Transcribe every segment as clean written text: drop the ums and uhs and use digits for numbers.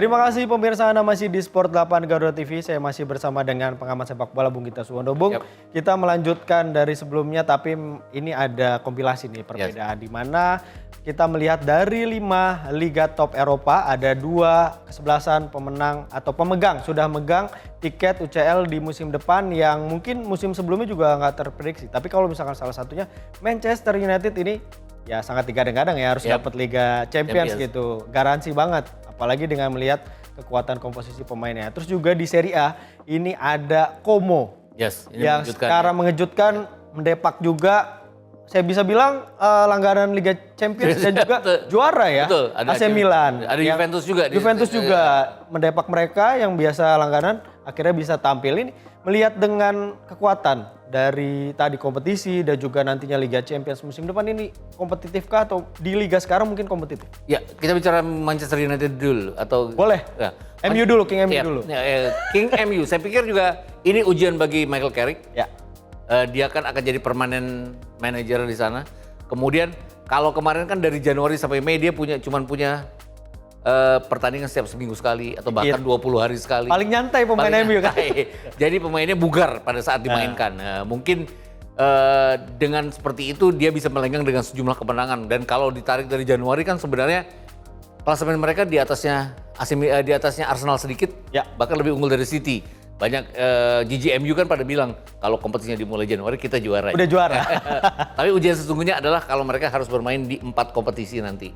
Terima kasih pemirsa, Anda masih di Sport 8 Garuda TV. Saya masih bersama dengan pengamat sepak bola Bung Gita Suwondo. Bung, kita melanjutkan dari sebelumnya tapi ini ada kompilasi nih perbedaan di mana kita melihat dari 5 liga top Eropa ada 2 kesebelasan pemenang atau pemegang sudah megang tiket UCL di musim depan yang mungkin musim sebelumnya juga nggak terprediksi. Tapi kalau misalkan salah satunya Manchester United ini ya sangat digadang-gadang ya harus dapat Liga Champions gitu. Garansi banget. Apalagi dengan melihat kekuatan komposisi pemainnya. Terus juga di Serie A ini ada Como ini yang sekarang mengejutkan, mendepak juga. Saya bisa bilang langganan Liga Champions dan juga juara ya. Betul, ada AC Milan. Ada Juventus juga. Juventus juga mendepak mereka yang biasa langganan akhirnya bisa tampil. Ini melihat dengan kekuatan dari tadi kompetisi dan juga nantinya Liga Champions musim depan ini kompetitifkah atau di liga sekarang mungkin kompetitif? Ya, kita bicara Manchester United dulu atau boleh. Ya. MU dulu, King MU dulu. King MU, saya pikir juga ini ujian bagi Michael Carrick. Ya. Dia kan akan jadi permanen manajer di sana. Kemudian kalau kemarin kan dari Januari sampai Mei dia cuman punya pertandingan setiap seminggu sekali atau bahkan 20 hari sekali. Paling nyantai pemain MU kan. Jadi pemainnya bugar pada saat dimainkan. Mungkin dengan seperti itu dia bisa melenggang dengan sejumlah kemenangan. Dan kalau ditarik dari Januari kan sebenarnya klasemen mereka di atasnya Arsenal sedikit, bahkan lebih unggul dari City. Banyak GGMU kan pada bilang kalau kompetisinya dimulai Januari kita juara. Udah juara. Tapi ujian sesungguhnya adalah kalau mereka harus bermain di 4 kompetisi nanti.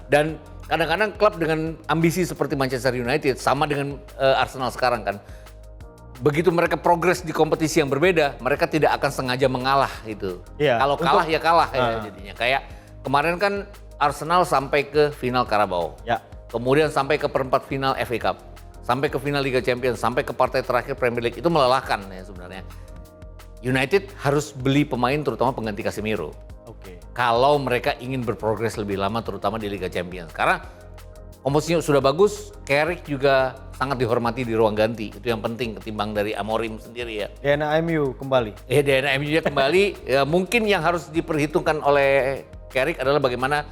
Dan kadang-kadang klub dengan ambisi seperti Manchester United sama dengan Arsenal sekarang kan. Begitu mereka progres di kompetisi yang berbeda, mereka tidak akan sengaja mengalah gitu. Kalau kalah ya kalah ya jadinya. Kayak kemarin kan Arsenal sampai ke final Carabao. Kemudian sampai ke perempat final FA Cup. Sampai ke final Liga Champions, sampai ke partai terakhir Premier League. Itu melelahkan ya sebenarnya. United harus beli pemain terutama pengganti Casemiro. Kalau mereka ingin berprogres lebih lama terutama di Liga Champions. Karena komposisinya sudah bagus, Carrick juga sangat dihormati di ruang ganti. Itu yang penting ketimbang dari Amorim sendiri ya. DNA MU kembali. DNA MU-nya kembali. Ya, mungkin yang harus diperhitungkan oleh Carrick adalah bagaimana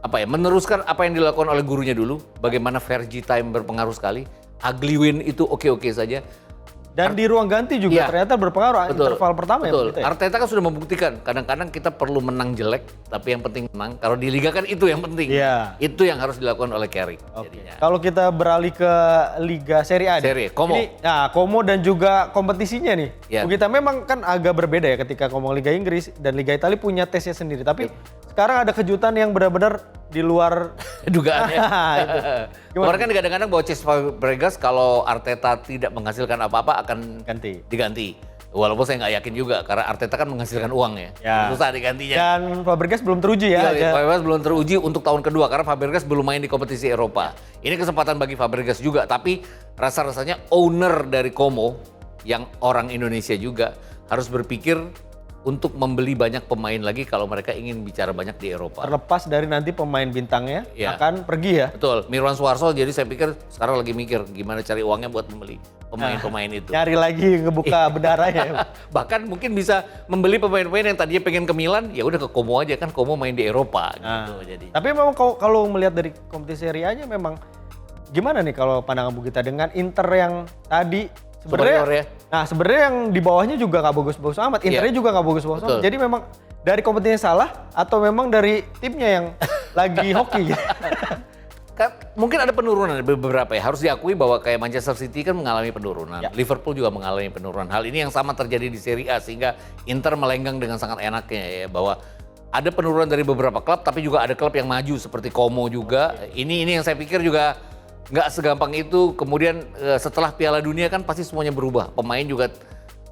meneruskan apa yang dilakukan oleh gurunya dulu. Bagaimana Fergie time berpengaruh sekali. Ugly win itu oke-oke saja. Dan di ruang ganti juga ternyata berpengaruh interval pertama ya. Arteta kan sudah membuktikan kadang-kadang kita perlu menang jelek tapi yang penting menang. Kalau di liga kan itu yang penting. Itu yang harus dilakukan oleh Carrick. Kalau kita beralih ke Liga Serie A. Como. Como dan juga kompetisinya nih. Kita memang kan agak berbeda ya ketika ngomong Liga Inggris dan Liga Italia punya tesnya sendiri. Tapi sekarang ada kejutan yang benar-benar di luar dugaannya. Kemarin kan kadang-kadang bahwa Cesc Fabregas kalau Arteta tidak menghasilkan apa-apa akan diganti. Walaupun saya nggak yakin juga karena Arteta kan menghasilkan uang ya. Susah digantinya. Dan Fabregas belum teruji ya. Fabregas belum teruji untuk tahun kedua karena Fabregas belum main di kompetisi Eropa. Ini kesempatan bagi Fabregas juga, tapi rasa-rasanya owner dari Como yang orang Indonesia juga harus berpikir untuk membeli banyak pemain lagi kalau mereka ingin bicara banyak di Eropa. Terlepas dari nanti pemain bintangnya akan pergi ya. Betul, Mirwan Suarso jadi saya pikir sekarang lagi mikir gimana cari uangnya buat membeli pemain-pemain itu. Nyari lagi ngebuka bedaranya. Bahkan mungkin bisa membeli pemain-pemain yang tadinya pengen ke Milan, ya udah ke Como aja kan Como main di Eropa gitu jadi. Tapi memang kalau melihat dari kompetisi Serie A-nya memang gimana nih kalau pandangan Bu Gita dengan Inter yang tadi sebenarnya yang di bawahnya juga nggak bagus-bagus amat. Internya juga nggak bagus-bagus amat. Jadi memang dari kompetisinya salah atau memang dari timnya yang lagi hoki gitu? Mungkin ada penurunan beberapa ya. Harus diakui bahwa kayak Manchester City kan mengalami penurunan. Liverpool juga mengalami penurunan. Hal ini yang sama terjadi di Serie A sehingga Inter melenggang dengan sangat enaknya ya. Bahwa ada penurunan dari beberapa klub tapi juga ada klub yang maju seperti Como juga. Ini yang saya pikir juga nggak segampang itu. Kemudian setelah Piala Dunia kan pasti semuanya berubah. Pemain juga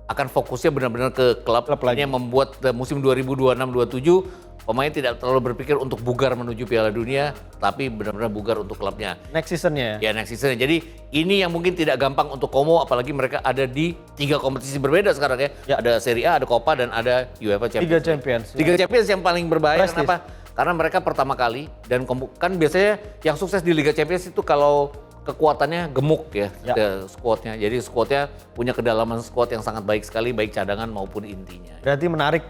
akan fokusnya benar-benar ke klub. Ini yang membuat musim 2026-27 pemain tidak terlalu berpikir untuk bugar menuju Piala Dunia, tapi benar-benar bugar untuk klubnya. Next seasonnya ya? Ya next seasonnya. Jadi ini yang mungkin tidak gampang untuk Como, apalagi mereka ada di 3 kompetisi berbeda sekarang ya. Ada Serie A, ada Coppa, dan ada UEFA Champions. Liga Champions yang paling berbahaya. Kenapa? Karena mereka pertama kali dan kan biasanya yang sukses di Liga Champions itu kalau kekuatannya gemuk ya. Squadnya. Jadi squadnya punya kedalaman squad yang sangat baik sekali, baik cadangan maupun intinya. Berarti menarik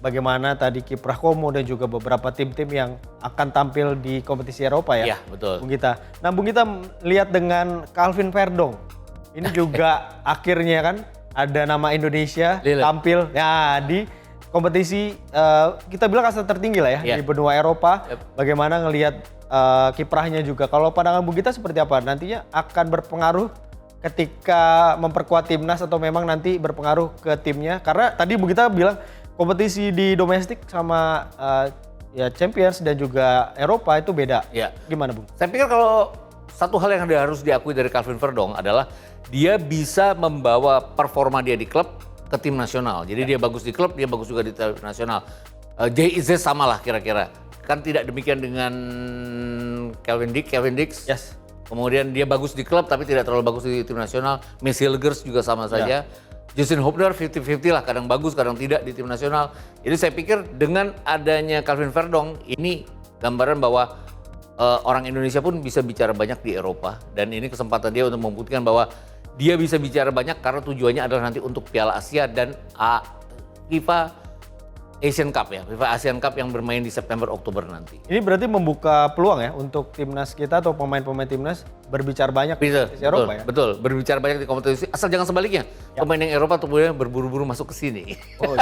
bagaimana tadi kiprah Como dan juga beberapa tim-tim yang akan tampil di kompetisi Eropa ya. Iya, betul. Bung Gita. Nah, Bung Gita lihat dengan Calvin Verdong. Ini juga akhirnya kan ada nama Indonesia tampil ya di kompetisi kita bilang kasta tertinggi lah ya di benua Eropa. Bagaimana ngelihat kiprahnya juga. Kalau pandangan Bung Gita seperti apa? Nantinya akan berpengaruh ketika memperkuat timnas atau memang nanti berpengaruh ke timnya? Karena tadi Bung Gita bilang kompetisi di domestik sama ya Champions dan juga Eropa itu beda. Ya. Gimana Bung? Saya pikir kalau satu hal yang harus diakui dari Calvin Verdong adalah dia bisa membawa performa dia di klub ke tim nasional. Jadi dia bagus di klub, dia bagus juga di tim nasional. JIZ sama lah kira-kira. Kan tidak demikian dengan Kevin Dix. Yes. Kemudian dia bagus di klub tapi tidak terlalu bagus di tim nasional. Messi Hilgers juga sama saja. Justin Hubner 50-50 lah, kadang bagus, kadang tidak di tim nasional. Jadi saya pikir dengan adanya Calvin Verdong, ini gambaran bahwa orang Indonesia pun bisa bicara banyak di Eropa. Dan ini kesempatan dia untuk membuktikan bahwa dia bisa bicara banyak karena tujuannya adalah nanti untuk Piala Asia dan FIFA Asian Cup ya, FIFA Asian Cup yang bermain di September-Oktober nanti. Ini berarti membuka peluang ya untuk timnas kita atau pemain-pemain timnas berbicara banyak di Eropa ya? Betul, berbicara banyak di kompetisi, asal jangan sebaliknya. Pemain yang Eropa tuh berburu-buru masuk ke sini. Oh,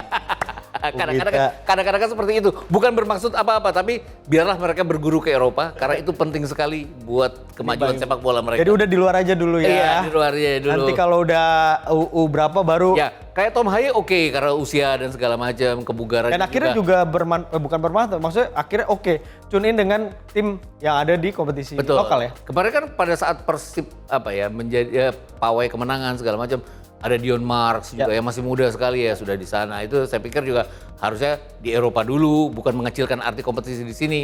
kadang-kadang kan seperti itu. Bukan bermaksud apa-apa, tapi biarlah mereka berguru ke Eropa karena itu penting sekali buat kemajuan sepak bola mereka. Jadi udah di luar aja dulu ya. Iya, di luar aja dulu. Nanti kalau udah berapa baru. Ya, kayak Tom Haye oke karena usia dan segala macam, kebugaran. Dan akhirnya juga bukan bermanfaat, maksudnya akhirnya tune in dengan tim yang ada di kompetisi lokal ya. Kemarin kan pada saat Persib menjadi pawai kemenangan segala macam, ada Dion Marks juga yang masih muda sekali ya sudah di sana. Itu saya pikir juga harusnya di Eropa dulu, bukan mengecilkan arti kompetisi di sini.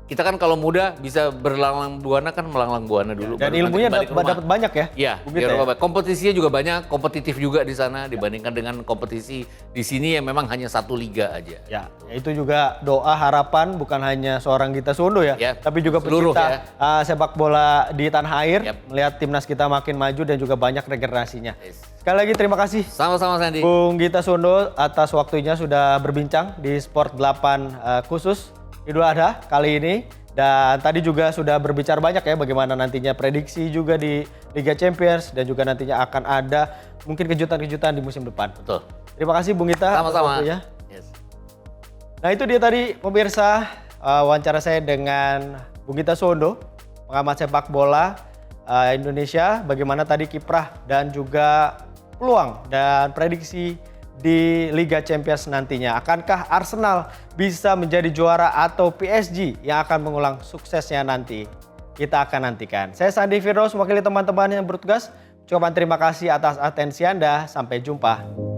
Kita kan kalau muda bisa berlanglang buana kan melanglang buana dulu. Dan ilmunya dapat banyak ya? Iya, di Eropa. Kompetisinya juga banyak, kompetitif juga di sana dibandingkan dengan kompetisi di sini yang memang hanya satu liga aja. Ya, itu juga doa harapan bukan hanya seorang Gita Suwondo ya, tapi juga pecinta sepak bola di tanah air melihat timnas kita makin maju dan juga banyak regenerasinya. Sekali lagi terima kasih. Sama-sama Sandy. Bung Gita Suwondo atas waktunya sudah berbincang di Sport 8 khusus Idul Adha kali ini. Dan tadi juga sudah berbicara banyak ya bagaimana nantinya prediksi juga di Liga Champions dan juga nantinya akan ada mungkin kejutan-kejutan di musim depan. Betul. Terima kasih Bung Gita. Sama-sama. Yes. Nah itu dia tadi pemirsa wawancara saya dengan Bung Gita Suwondo, pengamat sepak bola Indonesia. Bagaimana tadi kiprah dan juga peluang dan prediksi di Liga Champions nantinya. Akankah Arsenal bisa menjadi juara atau PSG yang akan mengulang suksesnya nanti? Kita akan nantikan. Saya Sandy Firdaus, mewakili teman-teman yang bertugas. Ucapkan terima kasih atas atensi Anda. Sampai jumpa.